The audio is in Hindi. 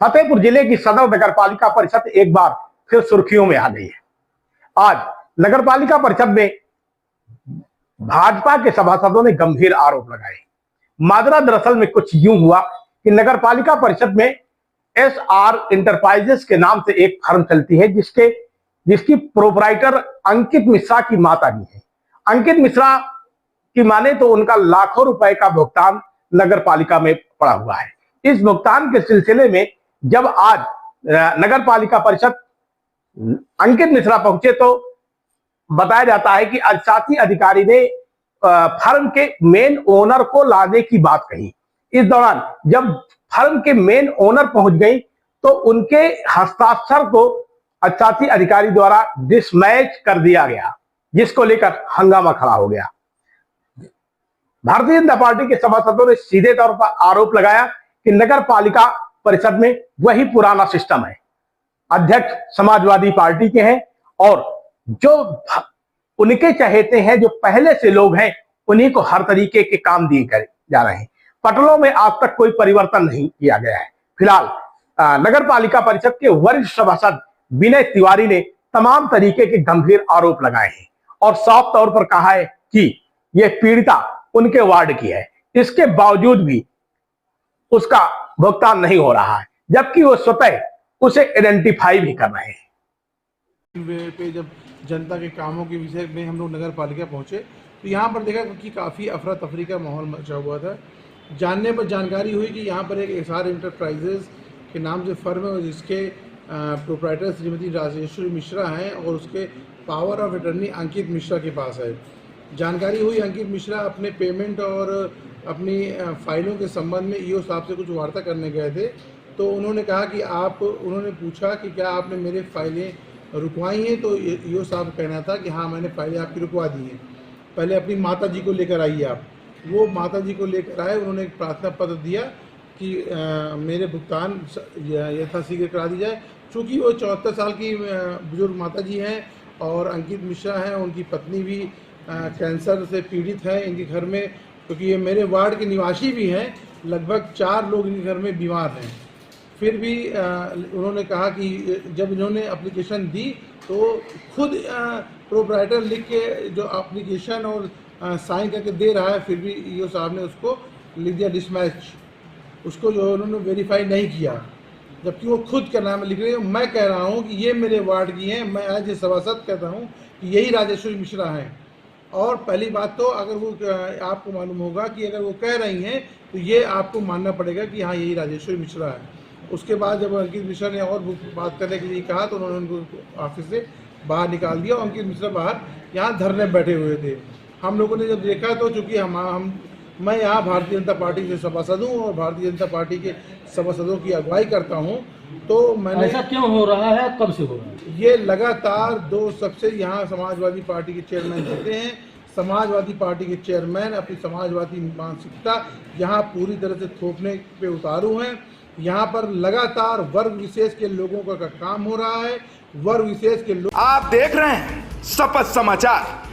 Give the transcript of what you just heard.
फतेहपुर जिले की सदर नगर पालिका परिषद एक बार फिर सुर्खियों में आ गई है। आज नगर पालिका परिषद में भाजपा के सभासदों ने गंभीर आरोप लगाए। माजरा दरअसल में कुछ यूं हुआ कि नगर पालिका परिषद में SR इंटरप्राइजेस के नाम से एक फर्म चलती है जिसकी प्रोपराइटर अंकित मिश्रा की माता जी है। अंकित मिश्रा की माने तो उनका लाखों रुपए का भुगतान नगर पालिका में पड़ा हुआ है। इस भुगतान के सिलसिले में जब आज नगर पालिका परिषद अंकित मिश्रा पहुंचे तो बताया जाता है कि अधिशासी अधिकारी ने फर्म के मेन ओनर को लाने की बात कही। इस दौरान जब फर्म के मेन ओनर पहुंच गई तो उनके हस्ताक्षर को अधिशासी अधिकारी द्वारा डिसमैच कर दिया गया, जिसको लेकर हंगामा खड़ा हो गया। भारतीय जनता पार्टी के सभासदों ने सीधे तौर पर आरोप लगाया कि नगर पालिका परिषद में वही पुराना सिस्टम है। अध्यक्ष समाजवादी पार्टी के हैं और जो उनके चहेते हैं, जो पहले से लोग हैं, उन्हीं को हर तरीके के काम दिए जा रहे हैं। पटलों में आज तक कोई परिवर्तन नहीं किया गया है। फिलहाल नगर पालिका परिषद के वरिष्ठ सभासद विनय तिवारी ने तमाम तरीके के गंभीर आरोप लगाए हैं और साफ तौर पर कहा है कि यह पीड़िता उनके वार्ड की है, इसके बावजूद भी उसका भुगतान नहीं हो रहा है, जबकि वो स्वतः उसे आइडेंटिफाई भी कर रहे हैं। पे जब जनता के कामों के विषय में हम लोग नगर पालिका पहुंचे तो यहाँ पर देखा कि काफ़ी अफरा तफरी का माहौल मचा हुआ था। जानने पर जानकारी हुई कि यहाँ पर एक SR इंटरप्राइजेस के नाम से फर्म है जिसके प्रोप्राइटर श्रीमती राजेश्वरी मिश्रा हैं और उसके पावर ऑफ अटर्नी अंकित मिश्रा के पास है। जानकारी हुई अंकित मिश्रा अपने पेमेंट और अपनी फाइलों के संबंध में EO साहब से कुछ वार्ता करने गए थे, तो उन्होंने कहा कि उन्होंने पूछा कि क्या आपने मेरे फाइलें रुकवाई हैं, तो EO साहब कहना था कि हाँ मैंने फाइलें आपकी रुकवा दी हैं, पहले अपनी माता जी को लेकर आइए आप। वो माता जी को लेकर आए, उन्होंने एक प्रार्थना पत्र दिया कि मेरे भुगतान यथाशीघ्र करा दी जाए। चूँकि वो 74 साल की बुजुर्ग माता जी हैं और अंकित मिश्रा हैं, उनकी पत्नी भी कैंसर से पीड़ित है इनके घर में, क्योंकि ये मेरे वार्ड के निवासी भी हैं। लगभग 4 लोग इनके घर में बीमार हैं। फिर भी उन्होंने कहा कि जब इन्होंने एप्लीकेशन दी तो खुद प्रोप्राइटर लिख के जो एप्लीकेशन और साइन करके दे रहा है, फिर भी EO साहब ने उसको लिख दिया डिसमैच, उसको जो उन्होंने वेरीफाई नहीं किया, जबकि वो खुद का नाम लिख रहे हैं। मैं कह रहा हूँ कि ये मेरे वार्ड की हैं, मैं आज सभासद कहता हूँ कि यही राजेश्वरी मिश्रा हैं। और पहली बात तो अगर वो आपको मालूम होगा कि अगर वो कह रही हैं तो ये आपको मानना पड़ेगा कि हाँ यही राजेश्वरी मिश्रा है। उसके बाद जब अंकित मिश्रा ने और बात करने के लिए कहा तो उन्होंने उनको ऑफिस से बाहर निकाल दिया और अंकित मिश्रा बाहर यहाँ धरने बैठे हुए थे। हम लोगों ने जब देखा तो चूँकि मैं यहाँ भारतीय जनता पार्टी से सभासद हूँ और भारतीय जनता पार्टी के सभासदों की अगुवाई करता हूँ, तो मैंने ऐसा क्यों हो रहा है, कब से हो रहा है? ये लगातार 2 सबसे यहाँ समाजवादी पार्टी के चेयरमैन जीते हैं। समाजवादी पार्टी के चेयरमैन अपनी समाजवादी मानसिकता यहाँ पूरी तरह से थोपने पे उतारू हैं। यहाँ पर लगातार वर्ग विशेष के लोगों का काम हो रहा है। वर्ग विशेष के लोग आप देख रहे हैं शपथ समाचार।